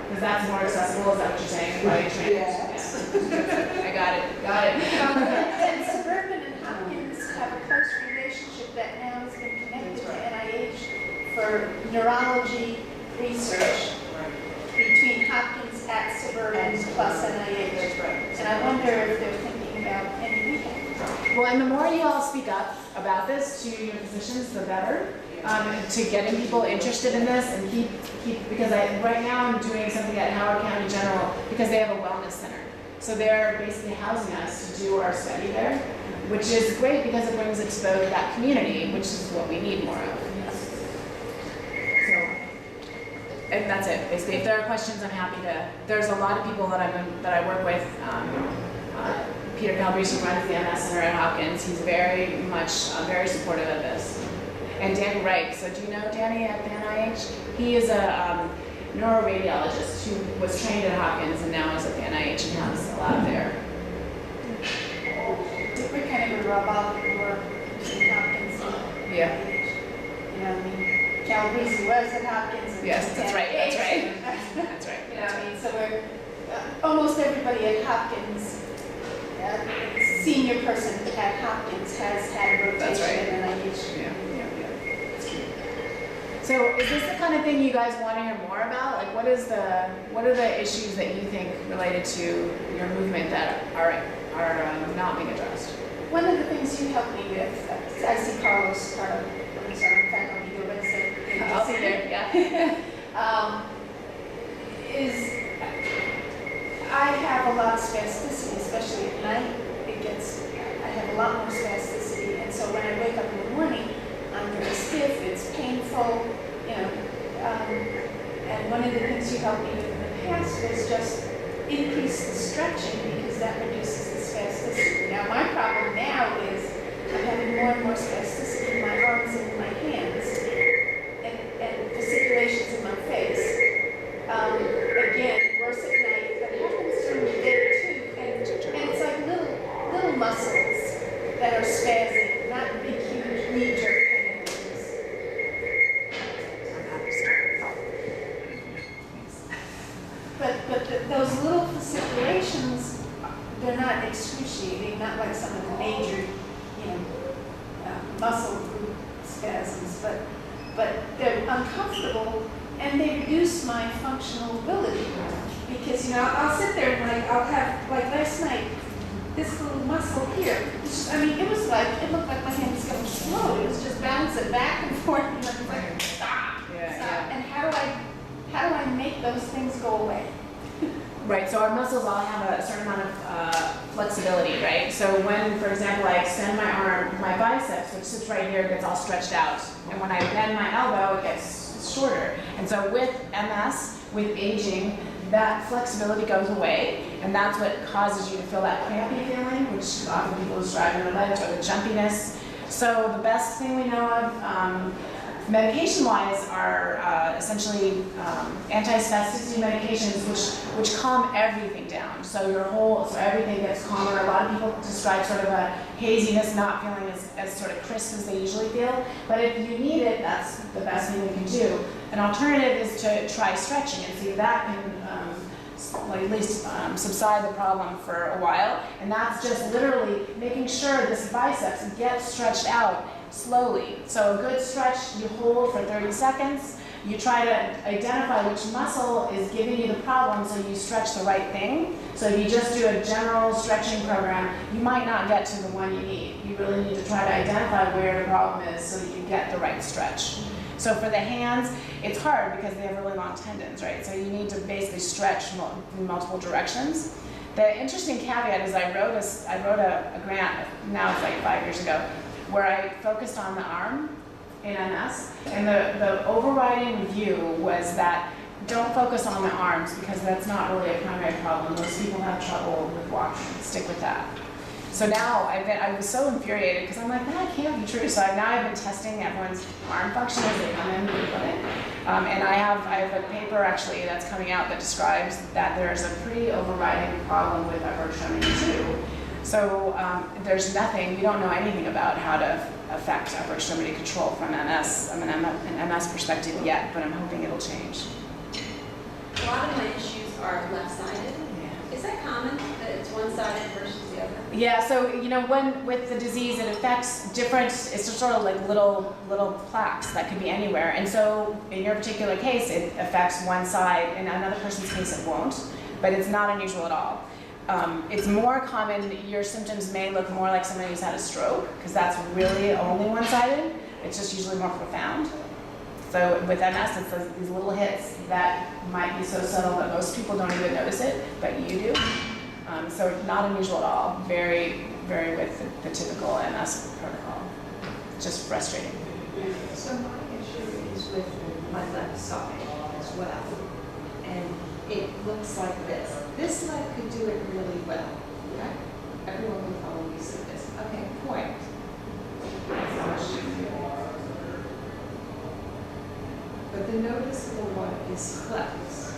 Because that's more accessible, is that what you're saying? Body trained? Yes. Yeah. I got it. And Suburban and Hopkins have a close relationship that now has been connected to NIH for neurology research between Hopkins at Suburban plus NIH. That's right. And I wonder if they're thinking about without any rehab. Well, and the more you all speak up about this to your physicians, the better. To getting people interested in this and keep because right now I'm doing something at Howard County General because they have a wellness center. So they're basically housing us to do our study there, which is great because it brings exposure to that community, which is what we need more of. So, and that's it. Basically, if there are questions, I'm happy to. There's a lot of people that I work with. Peter Calabrese, who runs the MS Center at Hopkins, he's very much very supportive of this. And Danny Reich. So do you know Danny at the NIH? He is a neuroradiologist who was trained at Hopkins and now is at the NIH and has a lab there. We're kind of a robotic work in Hopkins. Yeah. You know, I mean, Calabrese was at Hopkins. And Yes, that's right. That's right. That's That's right. You know, I mean, so we're, almost everybody at Hopkins, senior person at Hopkins has had a That's rotation right. at NIH. Yeah. So is this the kind of thing you guys want to hear more about? Like what are the issues that you think related to your movement that are not being addressed? One of the things you helped me with, I see Carlos Carlo, I'm sorry, in fact, I'll be here Wednesday. I'll see you there, yeah. Is I have a lot of spasticity, especially at night. I have a lot more spasticity, and so when I wake up in the morning, I'm very stiff, it's painful, you know. And one of the things you helped me with in the past was just increase the stretching because that reduces the spasticity. Now, my problem now is I'm having more and more spasticity in my arms and in my hands and fasciculations in my face. Again, worse at night, but it happens during the day too. And it's like little muscles that are spazzing, not big, huge knee-jerk kind of things. But those little fasciculations, they're not excruciating, not like some of the major, muscle group spasms, but they're uncomfortable and they reduce my functional ability. Because, I'll sit there and I'll have, like last night, this little muscle here. It looked like my hand was going to explode. It was just bouncing back and forth, and I was like, stop. Yeah. And how do I make those things go away? Right, so our muscles all have a certain amount of flexibility, right? So when, for example, I extend my arm, my biceps, which sits right here, gets all stretched out. And when I bend my elbow, it gets shorter. And so with MS, with aging, that flexibility goes away, and that's what causes you to feel that crampy feeling, which often people describe in their legs, or the jumpiness. So the best thing we know of, medication-wise, are essentially anti-spasticity medications, which calm everything down. So everything gets calmer. A lot of people describe sort of a haziness, not feeling as sort of crisp as they usually feel. But if you need it, that's the best thing we can do. An alternative is to try stretching and see if that can at least subside the problem for a while. And that's just literally making sure this biceps gets stretched out slowly. So a good stretch, you hold for 30 seconds. You try to identify which muscle is giving you the problem so you stretch the right thing. So if you just do a general stretching program, you might not get to the one you need. You really need to try to identify where the problem is so that you get the right stretch. So for the hands, it's hard because they have really long tendons, right? So you need to basically stretch in multiple directions. The interesting caveat is I wrote a grant, now it's like 5 years ago, where I focused on the arm in MS, and the overriding view was that don't focus on the arms because that's not really a primary problem. Most people have trouble with walking. Stick with that. So now I was so infuriated because I'm like, that can't be true. So now I've been testing everyone's arm function as they come into the clinic. And I have a paper actually that's coming out that describes that there's a pretty overriding problem with upper extremity too. So there's nothing, we don't know anything about how to affect upper extremity control from MS, an MS perspective yet, but I'm hoping it'll change. A lot of my issues are left-sided. Yeah. Is that common, that it's one-sided versus the other? Yeah, so when with the disease, it affects different, it's just sort of like little plaques that could be anywhere. And so in your particular case, it affects one side. In another person's case, it won't, but it's not unusual at all. it's more common, your symptoms may look more like somebody who's had a stroke, because that's really only one-sided. It's just usually more profound. So with MS, it's these little hits that might be so subtle that most people don't even notice it, but you do. So not unusual at all. Very, very with the typical MS protocol. Just frustrating. So my issue is with my left side as well. And it looks like this. This leg could do it really well, okay? Everyone can follow me see this. Okay, point. But the noticeable one is clefts.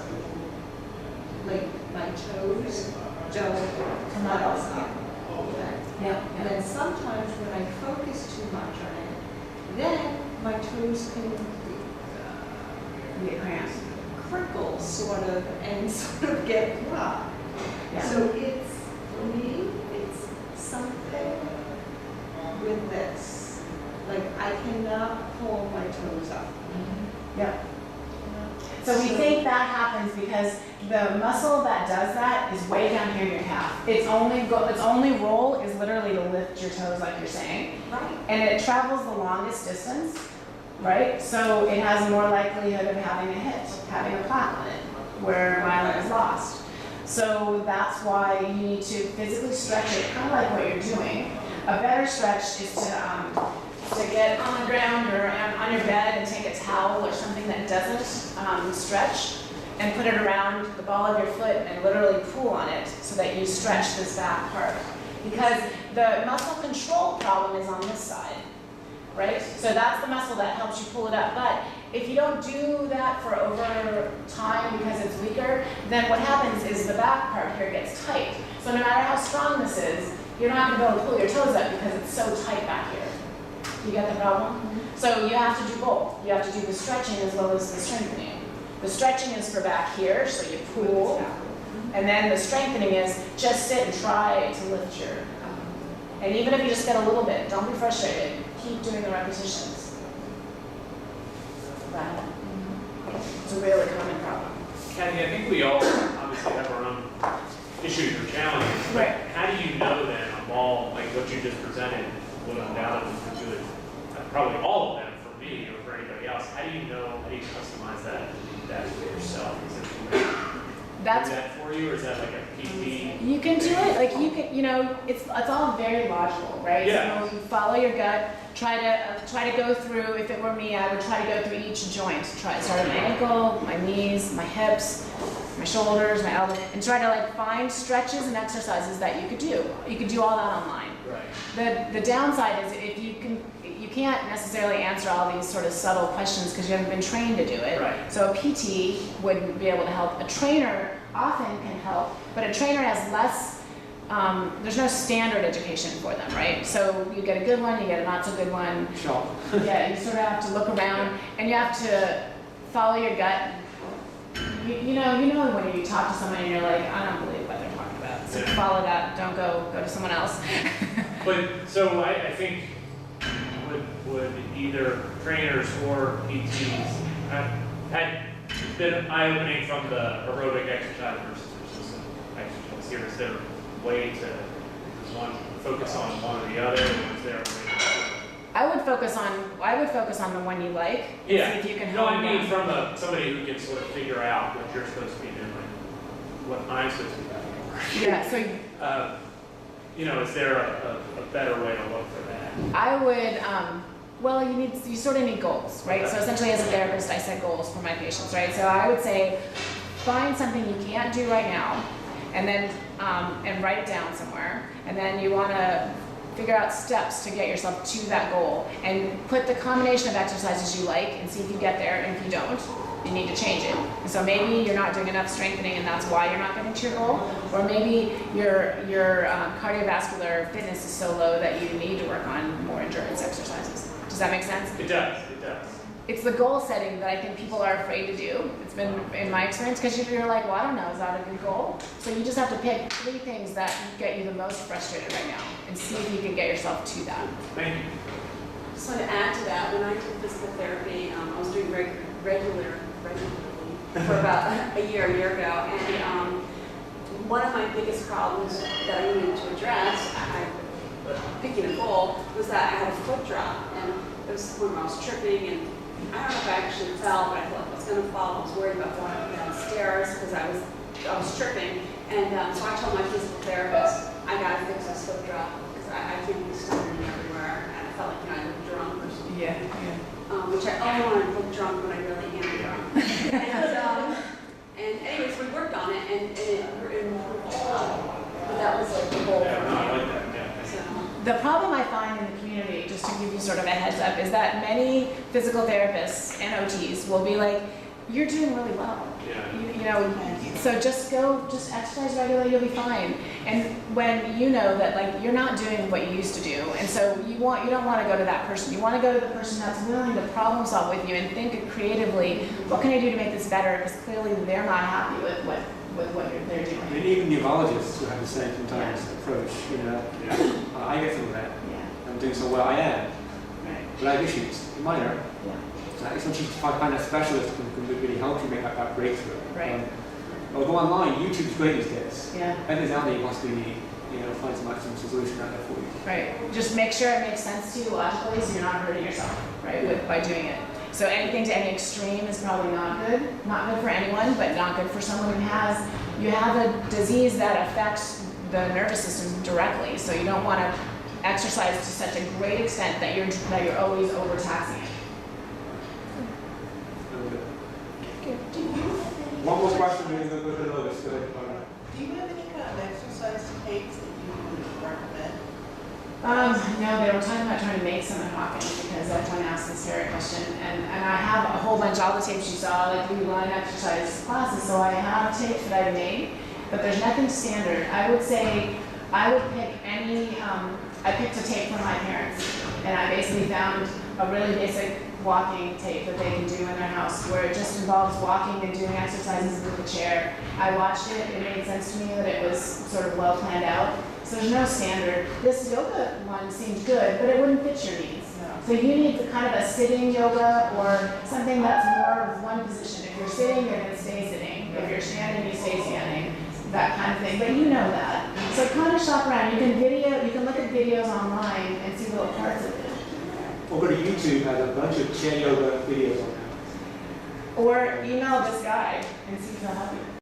Like my toes don't come out. Okay? Yeah. And then sometimes when I focus too much on it, then my toes can You get cramps. crinkle sort of and sort of get rough. Yeah. So it's, for me, it's something with this. Like I cannot pull my toes up. Yeah. So we think that happens because the muscle that does that is way down here in your calf. Its only role is literally to lift your toes, like you're saying, Right. and it travels the longest distance, right? So it has more likelihood of having a hit, having a plaque on it, where myelin is lost. So that's why you need to physically stretch it, kind of like what you're doing. A better stretch is to get on the ground or on your bed and take a towel or something that doesn't stretch and put it around the ball of your foot and literally pull on it so that you stretch this back part. Because the muscle control problem is on this side, right? So that's the muscle that helps you pull it up. But if you don't do that for over time because it's weaker, then what happens is the back part here gets tight. So no matter how strong this is, you're not gonna be able to pull your toes up because it's so tight back here. You get the problem? So you have to do both. You have to do the stretching as well as the strengthening. The stretching is for back here, so you pull. And then the strengthening is just sit and try to lift your, and even if you just get a little bit, don't be frustrated. Keep doing the repetitions. Right. It's a really common problem. Kathy, I think we all obviously have our own issues or challenges. But Right. how do you know then of all, like what you just presented would undoubtedly be good? Probably all of them for me or for anybody else. How do you know, how do you customize that for yourself? Is it That's do that for you or is that like a PT? You can do it, like you can, you know, it's all very logical, right? Yeah. So you follow your gut, try to go through, if it were me, I would try to go through each joint. Start at my ankle, my knees, my hips, my shoulders, my elbows, and try to like find stretches and exercises that you could do. You could do all that online. Right. The downside is if you can't necessarily answer all these sort of subtle questions because you haven't been trained to do it. Right. So a PT wouldn't be able to help. A trainer often can help, but a trainer has less, there's no standard education for them, right? So you get a good one, you get a not so good one. Sure. Yeah, you sort of have to look around and you have to follow your gut. You know when you talk to someone and you're like, I don't believe what they're talking about. So Yeah. follow that, don't go to someone else. But so I think would either trainers or PTs had been eye-opening from the aerobic exercise versus resistance exercise here? Is there a way to, does one focus on one or the other, or is there a way to? I would focus on the one you like. And Yeah. see if you can No, I hone mean down. from somebody who can sort of figure out what you're supposed to be doing, what I'm supposed to be doing. Yeah, so You know, is there a better way to look for that? I would, well, you sort of need goals, right? So essentially as a therapist, I set goals for my patients, right? So I would say, find something you can't do right now, and then, and write it down somewhere. And then you wanna figure out steps to get yourself to that goal, and put the combination of exercises you like, and see if you get there, and if you don't, you need to change it. And so maybe you're not doing enough strengthening and that's why you're not getting to your goal, or maybe your cardiovascular fitness is so low that you need to work on more endurance exercises. Does that make sense? It does, it does. It's the goal setting that I think people are afraid to do. It's been in my experience, because you're like, well, I don't know, is that a good goal? So you just have to pick 3 things that get you the most frustrated right now, and see if you can get yourself to that. Thank you. Just want to add to that, when I did physical therapy, I was doing regularly for about a year ago, and one of my biggest problems that I needed to address, picking a goal, was that I had a foot drop, and it was when I was tripping, and I don't know if I actually fell, but I felt like I was going to fall. I was worried about going up and down stairs because I was tripping, and so I told my physical therapist, I gotta fix this foot drop because I can't be stumbling everywhere, and I felt like I looked drunk or something. Yeah. Which I only want to look drunk when I really am drunk. And anyways, we worked on it, and it improved a lot. But that was like the goal. Yeah, no, I like that, yeah. So, The problem I find in the community, just to give you sort of a heads up, is that many physical therapists and OTs will be like, you're doing really well. Yeah. You know, so just exercise regularly, you'll be fine. And when you know that like you're not doing what you used to do, and so you don't want to go to that person. You want to go to the person that's willing to problem solve with you and think creatively, what can I do to make this better? Because clearly they're not happy with what they're I doing. mean, even neurologists who have the same sometimes approach, you know. Yeah. I get some of that. Yeah. I'm doing so well, I am. Right. But I have issues, minor. Yeah. So I sometimes find a specialist who can really help you make that breakthrough. Right. Or go online, YouTube's great these days. Yeah. Everything's out there, you must be, find some solution out there for you. Right. Just make sure it makes sense to you logically, so you're not hurting yourself, right, by doing it. So anything to any extreme is probably not good. Not good for anyone, but not good for someone who you have a disease that affects the nervous system directly. So you don't want to exercise to such a great extent that you're always overtaxing it. One more question, then we'll go to Lois. Go ahead. Do you have any kind of exercise tapes that you would recommend? No, they were talking about trying to make some at Hawkins because I was trying to ask the Sarah question, and I have a whole bunch, all the tapes you saw, like we run exercise classes, so I have tapes that I've made, but there's nothing standard. I would say I would pick I picked a tape from my parents, and I basically found a really basic walking tape that they can do in their house where it just involves walking and doing exercises with the chair. I watched it, it made sense to me that it was sort of well planned out. So there's no standard. This yoga one seemed good, but it wouldn't fit your needs. So you need kind of a sitting yoga or something that's more of one position. If you're sitting, you're going to stay sitting. If you're standing, you stay standing. That kind of thing. But you know that. So kind of shop around. You can look at videos online and see little parts of it. Or go to YouTube, has a bunch of chair yoga videos on there. Or email this guy and see if he'll help you.